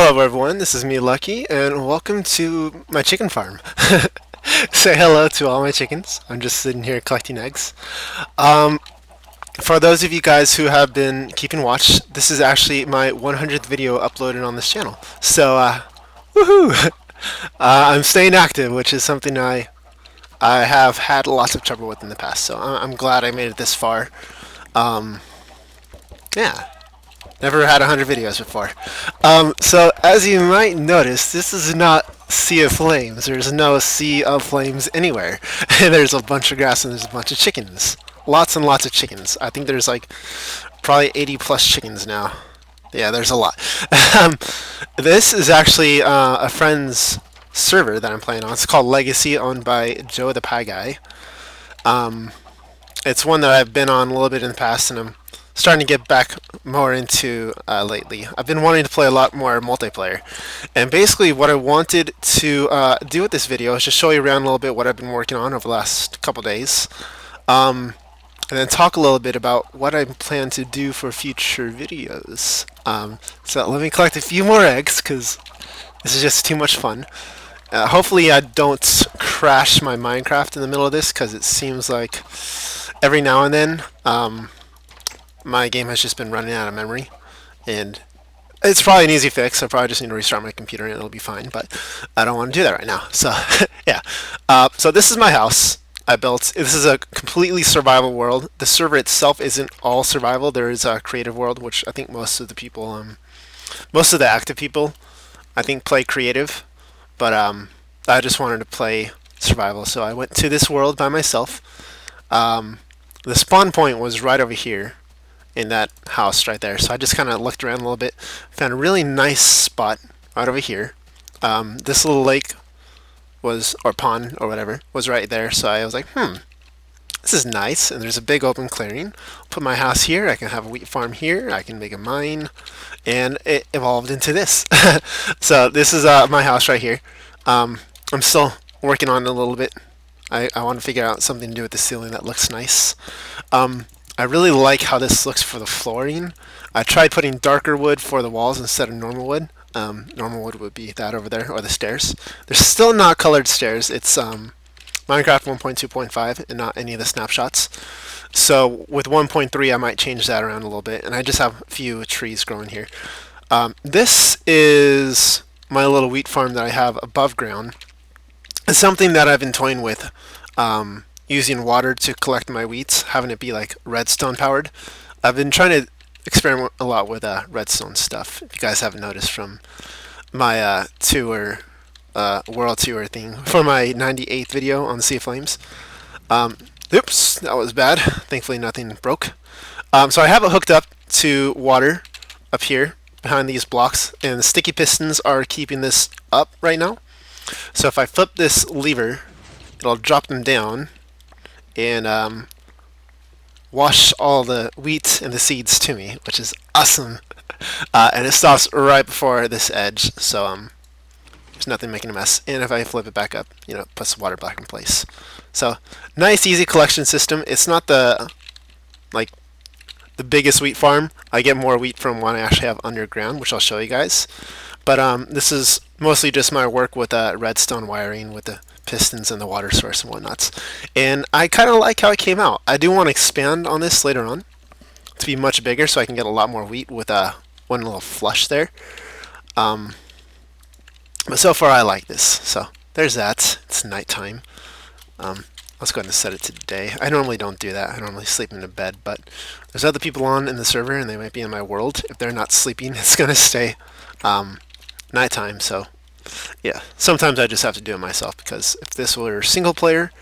Hello everyone, this is me Lucky, and welcome to my chicken farm. Say hello to all my chickens. I'm just sitting here collecting eggs. Um, for those of you guys who have been keeping watch, this is actually my 100th video uploaded on this channel. So, woohoo! I'm staying active, which is something I have had lots of trouble with in the past. So I'm glad I made it this far. Um, yeah. Never had 100 videos before. So as you might notice, this is not Sea of Flames. There's no Sea of Flames anywhere. There's a bunch of grass and there's a bunch of chickens. Lots and lots of chickens. I think there's like probably 80 plus chickens now. Yeah, there's a lot. This is actually a friend's server that I'm playing on. It's called Legacy, owned by Joethepieguy. It's one that I've been on a little bit in the past, and I'm starting to get back more into lately. I've been wanting to play a lot more multiplayer, and basically what I wanted to do with this video is just show you around a little bit what I've been working on over the last couple days, and then talk a little bit about what I plan to do for future videos. So let me collect a few more eggs because this is just too much fun. Hopefully I don't crash my Minecraft in the middle of this, because it seems like every now and then my game has just been running out of memory, and it's probably an easy fix. I probably just need to restart my computer and it'll be fine, but I don't want to do that right now. So yeah. So this is my house I built. This is a completely survival world. The server itself isn't all survival. There is a creative world, which I think most of the people, most of the active people, I think play creative, but I just wanted to play survival, so I went to this world by myself. The spawn point was right over here in that house right there, so I just kind of looked around a little bit, found a really nice spot right over here. This little lake was, or pond or whatever, was right there, so I was like, this is nice, and there's a big open clearing. Put my house here, I can have a wheat farm here, I can make a mine, and it evolved into this. So this is my house right here. I'm still working on it a little bit. I want to figure out something to do with the ceiling that looks nice. I really like how this looks for the flooring. I tried putting darker wood for the walls instead of normal wood. Normal wood would be that over there, or the stairs. They're still not colored stairs. It's Minecraft 1.2.5 and not any of the snapshots. So with 1.3 I might change that around a little bit, and I just have a few trees growing here. This is my little wheat farm that I have above ground. It's something that I've been toying with, using water to collect my wheats, having it be like redstone powered. I've been trying to experiment a lot with redstone stuff, if you guys haven't noticed from my tour, world tour thing for my 98th video on the Sea of Flames. Oops, that was bad. Thankfully nothing broke. So I have it hooked up to water up here behind these blocks, and the sticky pistons are keeping this up right now. So if I flip this lever, it'll drop them down and wash all the wheat and the seeds to me, which is awesome. And it stops right before this edge, so there's nothing making a mess. And if I flip it back up, it puts the water back in place. So nice, easy collection system. It's not the biggest wheat farm. I get more wheat from one I actually have underground, which I'll show you guys. But this is mostly just my work with redstone wiring with the pistons and the water source and whatnots. And I kind of like how it came out. I do want to expand on this later on to be much bigger, so I can get a lot more wheat with one little flush there. But so far I like this. So there's that. It's nighttime. Let's go ahead and set it to day. I normally don't do that. I normally sleep in the bed, but there's other people on in the server and they might be in my world. If they're not sleeping, it's going to stay nighttime. So yeah, sometimes I just have to do it myself, because if this were single player,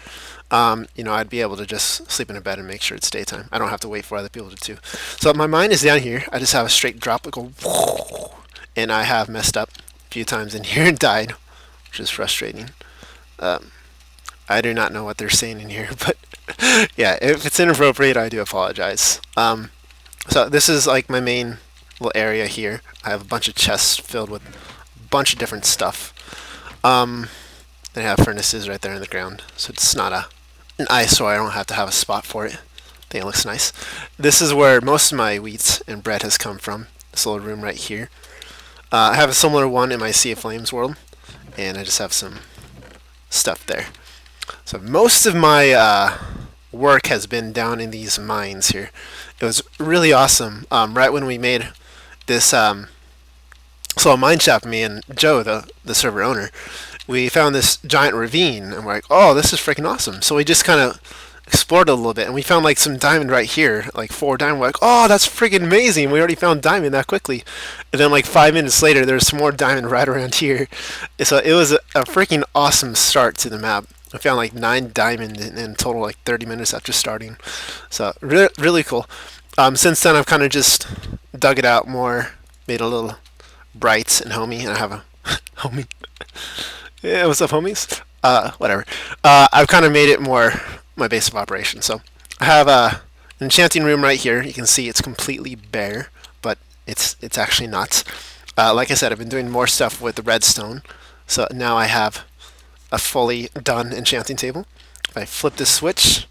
I'd be able to just sleep in a bed and make sure it's daytime. I don't have to wait for other people to do. So my mine is down here. I just have a straight drop. I go, and I have messed up a few times in here and died, which is frustrating. I do not know what they're saying in here, but yeah, if it's inappropriate, I do apologize. So this is like my main little area here. I have a bunch of chests filled with a bunch of different stuff. They have furnaces right there in the ground, so it's not an eyesore. I don't have to have a spot for it. I think it looks nice. This is where most of my wheat and bread has come from. This little room right here. I have a similar one in my Sea of Flames world, and I just have some stuff there. So most of my work has been down in these mines here. It was really awesome. Right when we made this so a mine shaft, me and Joe, the server owner, we found this giant ravine, and we're like, oh, this is freaking awesome. So we just kind of explored a little bit, and we found like some diamond right here, like 4 diamond. We're like, oh, that's freaking amazing. We already found diamond that quickly. And then like 5 minutes later, there's some more diamond right around here. So it was a freaking awesome start to the map. I found like 9 diamond in total, like 30 minutes after starting. So really cool. Since then, I've kind of just dug it out more, made a little bright and homey, and I have a homie. Yeah, what's up, homies? Whatever. I've kind of made it more my base of operation. So I have an enchanting room right here. You can see it's completely bare, but it's actually not. Like I said, I've been doing more stuff with the redstone, so now I have a fully done enchanting table. If I flip this switch,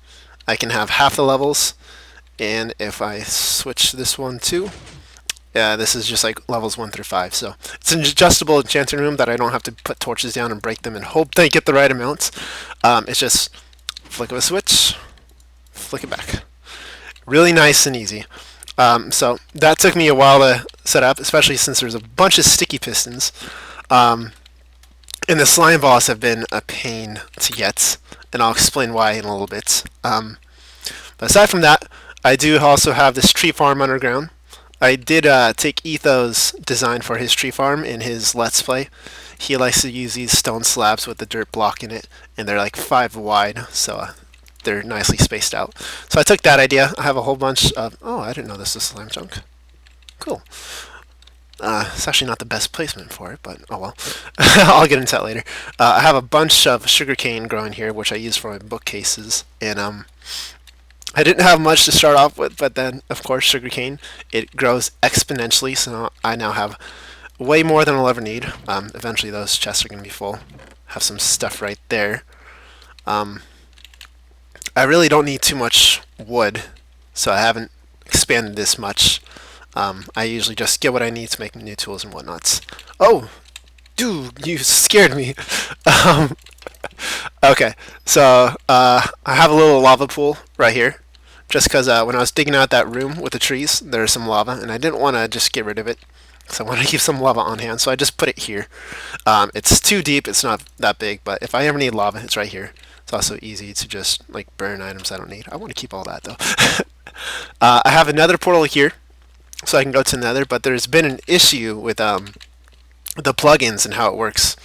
I can have half the levels, and if I switch this one too, this is just like levels 1 through 5. So it's an adjustable enchanting room that I don't have to put torches down and break them and hope they get the right amounts. It's just flick of a switch, flick it back. Really nice and easy. So that took me a while to set up, especially since there's a bunch of sticky pistons. And the slime balls have been a pain to get, and I'll explain why in a little bit. But aside from that, I do also have this tree farm underground. I did take Etho's design for his tree farm in his Let's Play. He likes to use these stone slabs with the dirt block in it, and they're like 5 wide, so they're nicely spaced out. So I took that idea. I have a whole bunch of... Oh, I didn't know this was slime chunk. Cool. It's actually not the best placement for it, but oh well. I'll get into that later. I have a bunch of sugarcane growing here, which I use for my bookcases, and I didn't have much to start off with, but then, of course, sugarcane, it grows exponentially, so I now have way more than I'll ever need. Eventually, those chests are going to be full. Have some stuff right there. I really don't need too much wood, so I haven't expanded this much. I usually just get what I need to make new tools and whatnots. Oh! Dude, you scared me! Okay, so I have a little lava pool right here. Just because when I was digging out that room with the trees, there's some lava, and I didn't want to just get rid of it. So I want to keep some lava on hand, so I just put it here. It's too deep, it's not that big, but if I ever need lava, it's right here. It's also easy to just like burn items I don't need. I want to keep all that though. I have another portal here, so I can go to Nether, but there's been an issue with the plugins and how it works.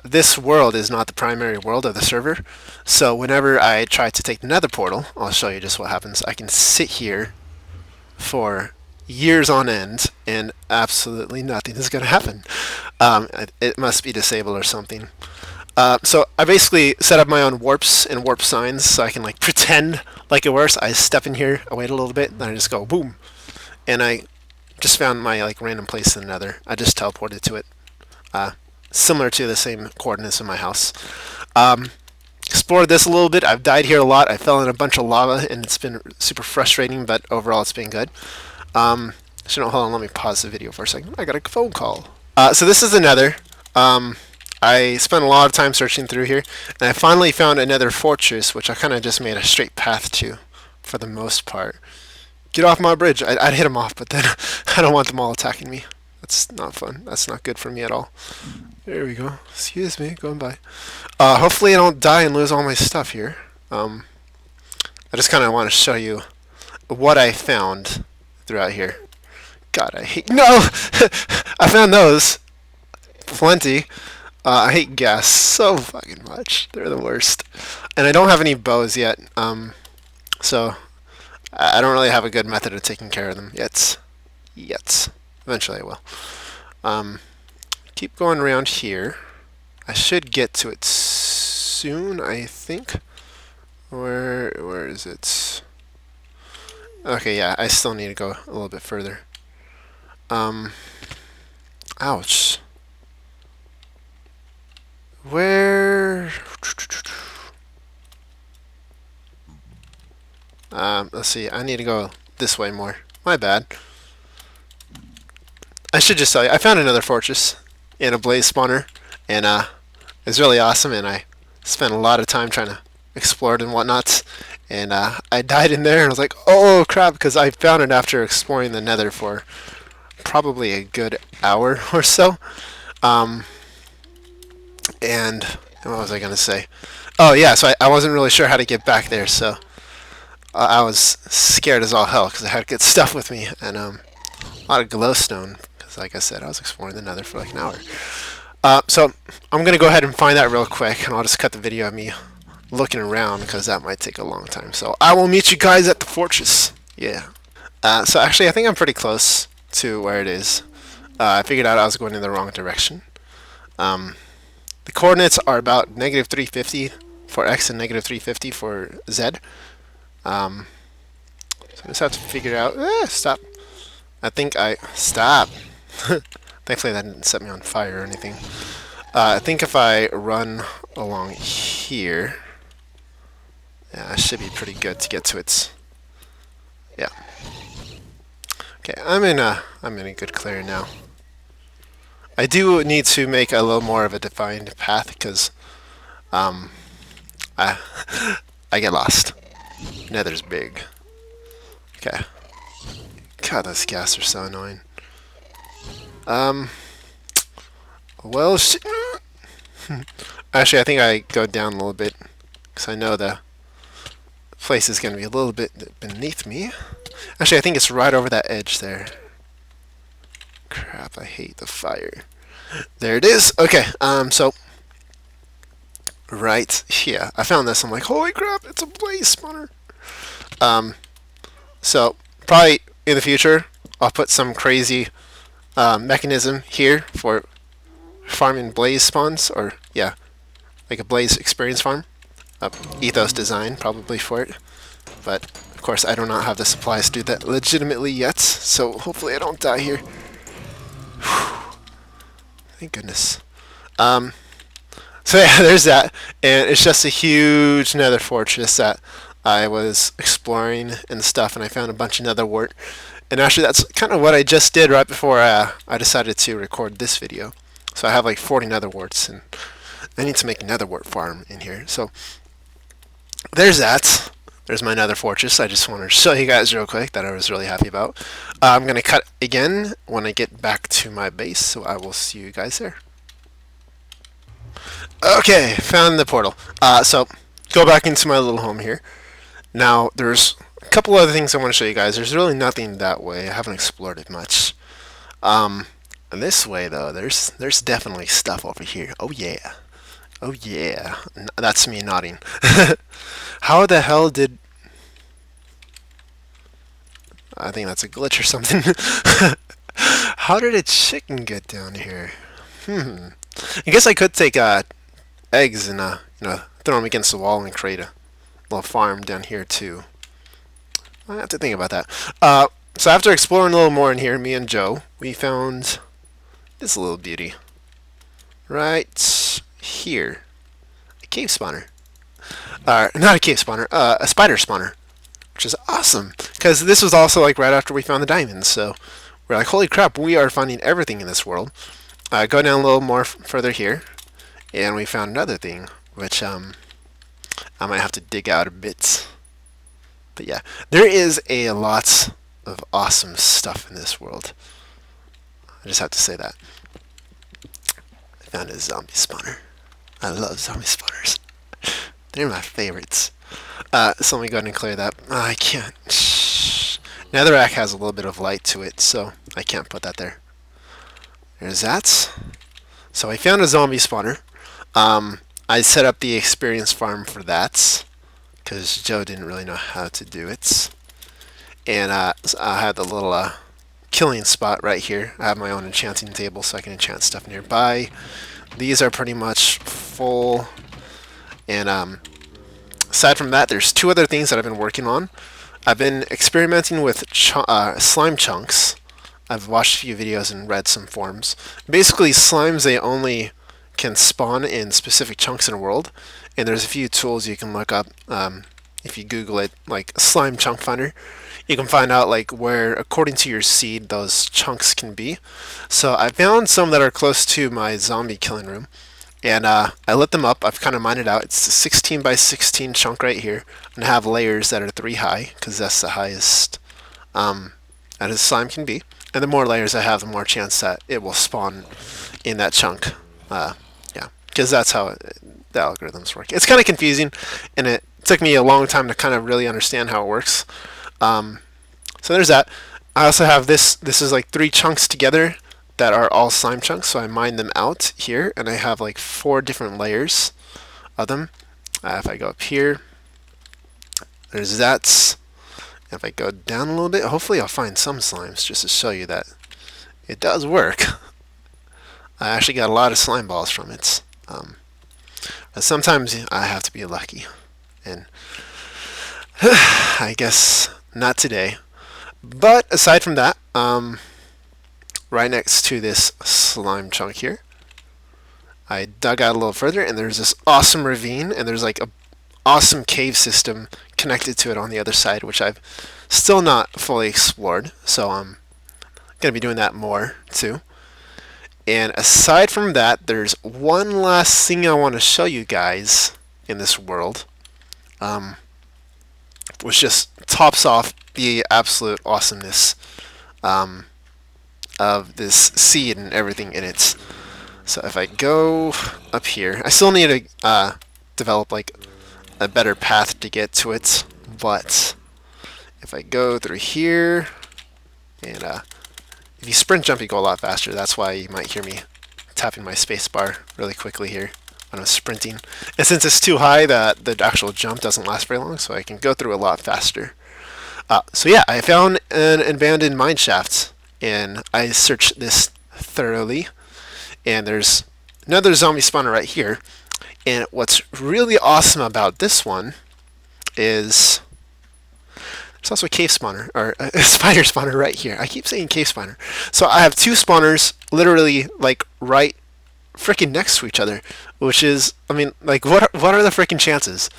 This world is not the primary world of the server, so whenever I try to take the Nether portal, I'll show you just what happens. I can sit here for years on end, and absolutely nothing is going to happen. It must be disabled or something. So I basically set up my own warps and warp signs, so I can like pretend like it works. I step in here, I wait a little bit, then I just go boom, and I just found my like random place in the Nether. I just teleported to it. Similar to the same coordinates in my house. Explored this a little bit. I've died here a lot. I fell in a bunch of lava, and it's been super frustrating, but overall it's been good. Hold on, let me pause the video for a second. I got a phone call. So this is the Nether. I spent a lot of time searching through here, and I finally found a Nether Fortress, which I kind of just made a straight path to, for the most part. Get off my bridge. I'd hit them off, but then I don't want them all attacking me. That's not fun. That's not good for me at all. There we go. Excuse me, going by. Hopefully I don't die and lose all my stuff here. I just kind of want to show you what I found throughout here. God, I hate... No! I found those. Plenty. I hate gas so fucking much. They're the worst. And I don't have any bows yet. So I don't really have a good method of taking care of them yet. Eventually I will. Keep going around here. I should get to it soon, I think. Where is it? Okay, yeah, I still need to go a little bit further. Ouch. Where? Let's see, I need to go this way more. My bad. I should just tell you, I found another fortress in a blaze spawner, and it's really awesome. And I spent a lot of time trying to explore it and whatnot. And I died in there, and I was like, "Oh crap!" Because I found it after exploring the Nether for probably a good hour or so. Um, and what was I gonna say? Oh yeah, so I wasn't really sure how to get back there, so I was scared as all hell because I had good stuff with me and a lot of glowstone. Because like I said, I was exploring the Nether for like an hour. So I'm gonna go ahead and find that real quick, and I'll just cut the video of me looking around because that might take a long time. So I will meet you guys at the fortress. Yeah. So actually, I think I'm pretty close to where it is. I figured out I was going in the wrong direction. The coordinates are about -350 for x and -350 for z. So I just have to figure out. Stop. I think I stop. Thankfully, that didn't set me on fire or anything. I think if I run along here, yeah, I should be pretty good to get to its. Yeah. Okay, I'm in a good clear now. I do need to make a little more of a defined path because I I get lost. Nether's big. Okay. God, those gas are so annoying. Well, actually, I think I go down a little bit because I know the place is going to be a little bit beneath me. Actually, I think it's right over that edge there. Crap, I hate the fire. There it is. Okay, so right here, I found this. I'm like, holy crap, it's a blaze spawner. So probably in the future, I'll put some crazy mechanism here for farming blaze spawns, or yeah, like a blaze experience farm. Ethos design probably for it, but of course I do not have the supplies to do that legitimately yet. So hopefully I don't die here. Thank goodness. So yeah, there's that, and it's just a huge Nether Fortress that I was exploring and stuff, and I found a bunch of Nether wart. And actually, that's kind of what I just did right before I decided to record this video. So I have like 40 Nether warts, and I need to make a Nether wart farm in here. So there's that. There's my Nether Fortress. I just want to show you guys real quick that I was really happy about. I'm going to cut again when I get back to my base, so I will see you guys there. Okay, found the portal. So go back into my little home here. Now, there's a couple other things I want to show you guys. There's really nothing that way. I haven't explored it much. This way, though, there's definitely stuff over here. Oh, yeah. Oh, yeah. That's me nodding. How the hell did... I think that's a glitch or something. How did a chicken get down here? I guess I could take eggs and throw them against the wall and create a little farm down here too. I have to think about that. So after exploring a little more in here, me and Joe, we found this little beauty right here, a cave spawner. Not a cave spawner, a spider spawner, which is awesome because this was also like right after we found the diamonds. So we're like, holy crap, we are finding everything in this world. Go down a little more further here, and we found another thing, which I might have to dig out a bit. But yeah, there is a lot of awesome stuff in this world. I just have to say that. I found a zombie spawner. I love zombie spawners. They're my favorites. So let me go ahead and clear that. I can't. Netherrack has a little bit of light to it, so I can't put that there. There's that. So I found a zombie spawner. I set up the experience farm for that because Joe didn't really know how to do it. And so I had the little killing spot right here. I have my own enchanting table so I can enchant stuff nearby. These are pretty much full. And aside from that, there's two other things that I've been working on. I've been experimenting with slime chunks. I've watched a few videos and read some forums. Basically, slimes, they only can spawn in specific chunks in a world, and there's a few tools you can look up. if you Google it, like slime chunk finder, you can find out like where, according to your seed, those chunks can be. So I found some that are close to my zombie killing room, and I lit them up. I've kind of mined it out. It's a 16 by 16 chunk right here, and I have layers that are 3 high because that's the highest that a slime can be. And the more layers I have, the more chance that it will spawn in that chunk. Yeah, because that's how the algorithms work. It's kind of confusing, and it took me a long time to kind of really understand how it works. So there's that. I also have this. This is like 3 chunks together that are all slime chunks. So I mine them out here, and I have like 4 different layers of them. If I go up here, there's that. If I go down a little bit, hopefully I'll find some slimes just to show you that it does work. I actually got a lot of slime balls from it. But sometimes I have to be lucky, and I guess not today. But aside from that, right next to this slime chunk here, I dug out a little further, and there's this awesome ravine, and there's like a awesome cave system connected to it on the other side, which I've still not fully explored. So I'm gonna be doing that more too. And aside from that, there's one last thing I want to show you guys in this world, which just tops off the absolute awesomeness of this seed and everything in it. So if I go up here, I still need to develop like a better path to get to it, but if I go through here, and if you sprint jump, you go a lot faster. That's why you might hear me tapping my space bar really quickly here when I'm sprinting. And since it's too high, that the actual jump doesn't last very long, so I can go through a lot faster. So yeah, I found an abandoned mine shaft, and I searched this thoroughly, and there's another zombie spawner right here. And what's really awesome about this one is there's also a cave spawner, or a spider spawner right here. I keep saying cave spawner. So I have 2 spawners literally like right freaking next to each other, which is, I mean, like what are the freaking chances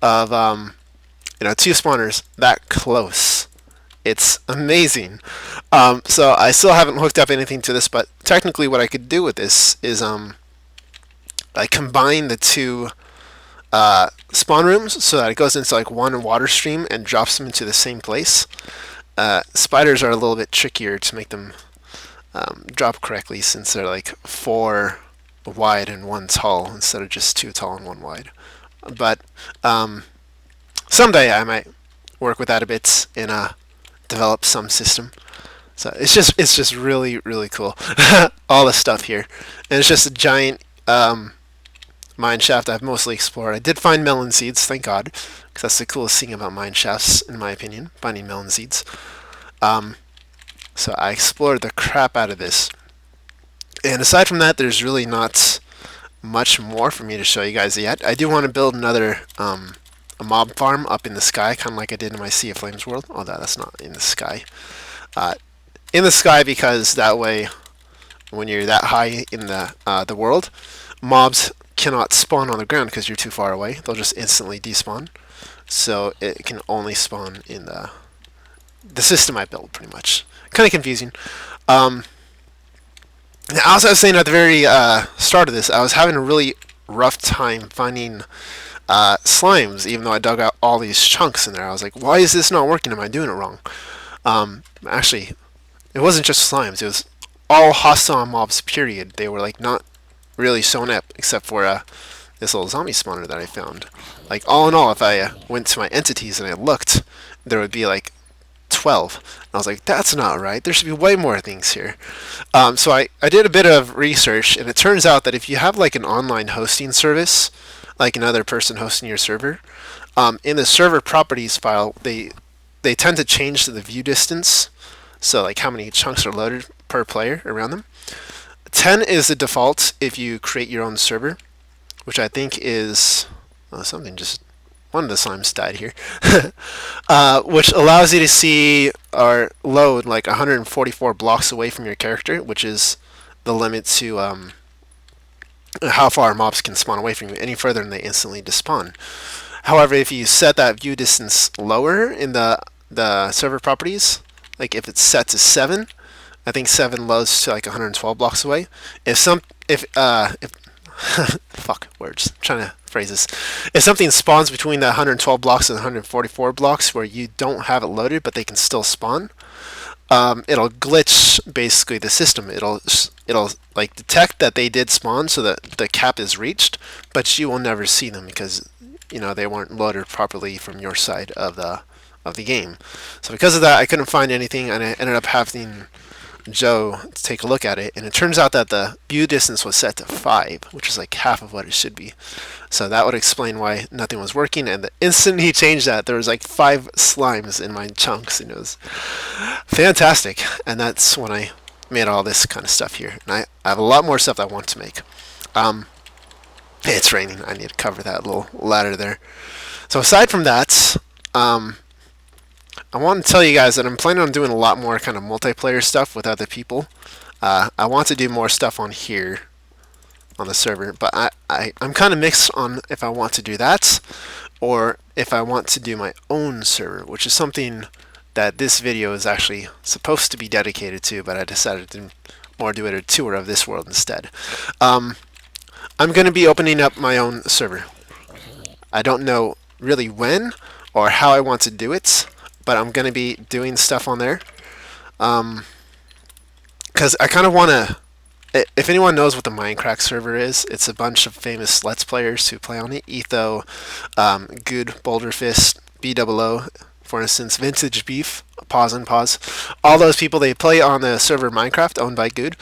of 2 spawners that close? It's amazing. So I still haven't hooked up anything to this, but technically what I could do with this is I combine the 2 spawn rooms so that it goes into like one water stream and drops them into the same place. Spiders are a little bit trickier to make them drop correctly, since they're like 4 wide and 1 tall instead of just 2 tall and 1 wide. But someday I might work with that a bit and develop some system. So it's just really, really cool. All the stuff here, and it's just a giant mine shaft I've mostly explored. I did find melon seeds, thank God, because that's the coolest thing about mine shafts, in my opinion, finding melon seeds. So I explored the crap out of this. And aside from that, there's really not much more for me to show you guys yet. I do want to build another a mob farm up in the sky, kind of like I did in my Sea of Flames world. Oh, that's not in the sky. In the sky, because that way, when you're that high in the world, mobs cannot spawn on the ground because you're too far away. They'll just instantly despawn. So it can only spawn in the system I built, pretty much. Kind of confusing. As I was saying at the very start of this, I was having a really rough time finding slimes, even though I dug out all these chunks in there. I was like, why is this not working? Am I doing it wrong? Actually, it wasn't just slimes. It was all hostile mobs, period. They were like not really shown up, except for this little zombie spawner that I found. Like, all in all, if I went to my entities and I looked, there would be like 12. And I was like, that's not right. There should be way more things here. So I did a bit of research, and it turns out that if you have like an online hosting service, like another person hosting your server, in the server properties file, they tend to change the view distance, so like how many chunks are loaded per player around them. 10 is the default if you create your own server, which I think is one of the slimes died here, which allows you to see or load like 144 blocks away from your character, which is the limit to how far mobs can spawn away from you. Any further and they instantly despawn. However, if you set that view distance lower in the server properties, like if it's set to 7, I think 7 loads to like 112 blocks away. If fuck words, I'm trying to phrase this. If something spawns between the 112 blocks and 144 blocks where you don't have it loaded but they can still spawn, it'll glitch basically the system. It'll like detect that they did spawn so that the cap is reached, but you will never see them because they weren't loaded properly from your side of the game. So because of that, I couldn't find anything, and I ended up having Joe to take a look at it, and it turns out that the view distance was set to 5, which is like half of what it should be. So that would explain why nothing was working, and the instant he changed that, there was like 5 slimes in my chunks, and it was fantastic. And that's when I made all this kind of stuff here. And I have a lot more stuff I want to make. It's raining. I need to cover that little ladder there. So aside from that, I want to tell you guys that I'm planning on doing a lot more kind of multiplayer stuff with other people. I want to do more stuff on here on the server, but I'm kind of mixed on if I want to do that or if I want to do my own server, which is something that this video is actually supposed to be dedicated to, but I decided to more do it a tour of this world instead. I'm going to be opening up my own server. I don't know really when or how I want to do it, but I'm going to be doing stuff on there. Because I kind of want to... If anyone knows what the Mindcrack server is, it's a bunch of famous Let's Players who play on it. Etho, Good, Boulderfist, BOO, for instance, Vintage Beef, Pause and Pause. All those people, they play on the server Minecraft, owned by Good.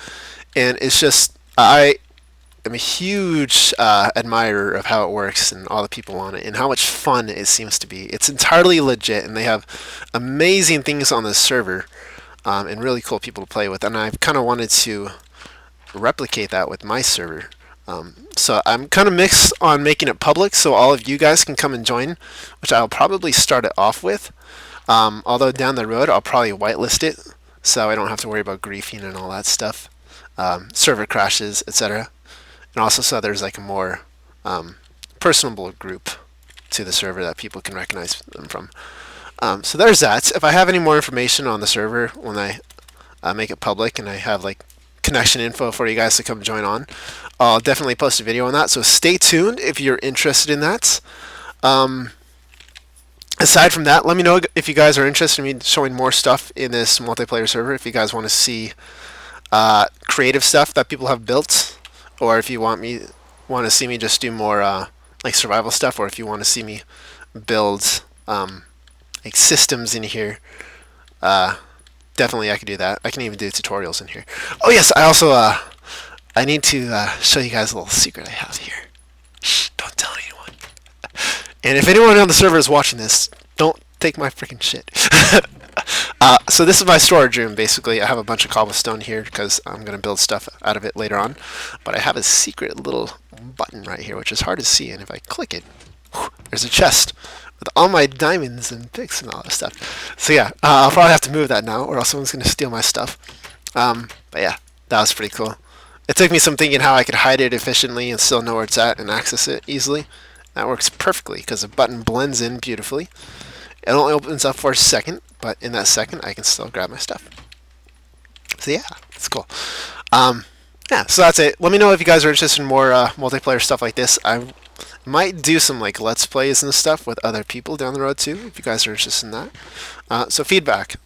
And it's just... I'm a huge admirer of how it works and all the people on it and how much fun it seems to be. It's entirely legit, and they have amazing things on the server and really cool people to play with. And I've kind of wanted to replicate that with my server. So I'm kind of mixed on making it public so all of you guys can come and join, which I'll probably start it off with. Although down the road I'll probably whitelist it so I don't have to worry about griefing and all that stuff. Server crashes, etc. And also so there's like a more personable group to the server that people can recognize them from. So there's that. If I have any more information on the server when I make it public and I have like connection info for you guys to come join on, I'll definitely post a video on that. So stay tuned if you're interested in that. Aside from that, let me know if you guys are interested in me showing more stuff in this multiplayer server. If you guys want to see creative stuff that people have built, or if you want to see me just do more like survival stuff, or if you want to see me build like systems in here, definitely I could do that. I can even do tutorials in here. Oh yes, I also I need to show you guys a little secret I have here. Shh, don't tell anyone. And if anyone on the server is watching this, don't take my freaking shit. So this is my storage room, basically. I have a bunch of cobblestone here because I'm going to build stuff out of it later on. But I have a secret little button right here, which is hard to see. And if I click it, there's a chest with all my diamonds and picks and all that stuff. So yeah, I'll probably have to move that now, or else someone's going to steal my stuff. But yeah, that was pretty cool. It took me some thinking how I could hide it efficiently and still know where it's at and access it easily. That works perfectly because the button blends in beautifully. It only opens up for a second, but in that second, I can still grab my stuff. So yeah, it's cool. Yeah, so that's it. Let me know if you guys are interested in more multiplayer stuff like this. I might do some like Let's Plays and stuff with other people down the road too, if you guys are interested in that. So feedback,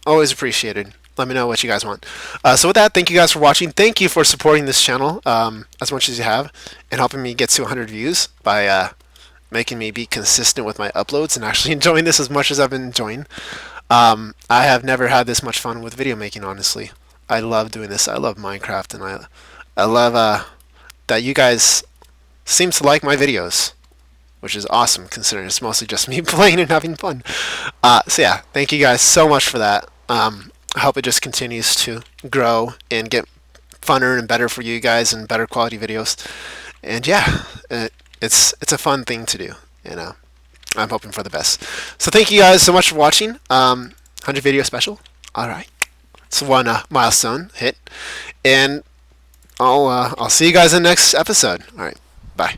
always appreciated. Let me know what you guys want. So with that, thank you guys for watching. Thank you for supporting this channel as much as you have and helping me get to 100 views by making me be consistent with my uploads and actually enjoying this as much as I've been enjoying. I have never had this much fun with video making, honestly. I love doing this. I love Minecraft, and I love that you guys seem to like my videos, which is awesome considering it's mostly just me playing and having fun. So yeah, thank you guys so much for that. I hope it just continues to grow and get funner and better for you guys and better quality videos. And yeah, it's a fun thing to do, I'm hoping for the best. So thank you guys so much for watching. 100 video special. All right, it's one milestone hit, and I'll see you guys in the next episode. All right, bye.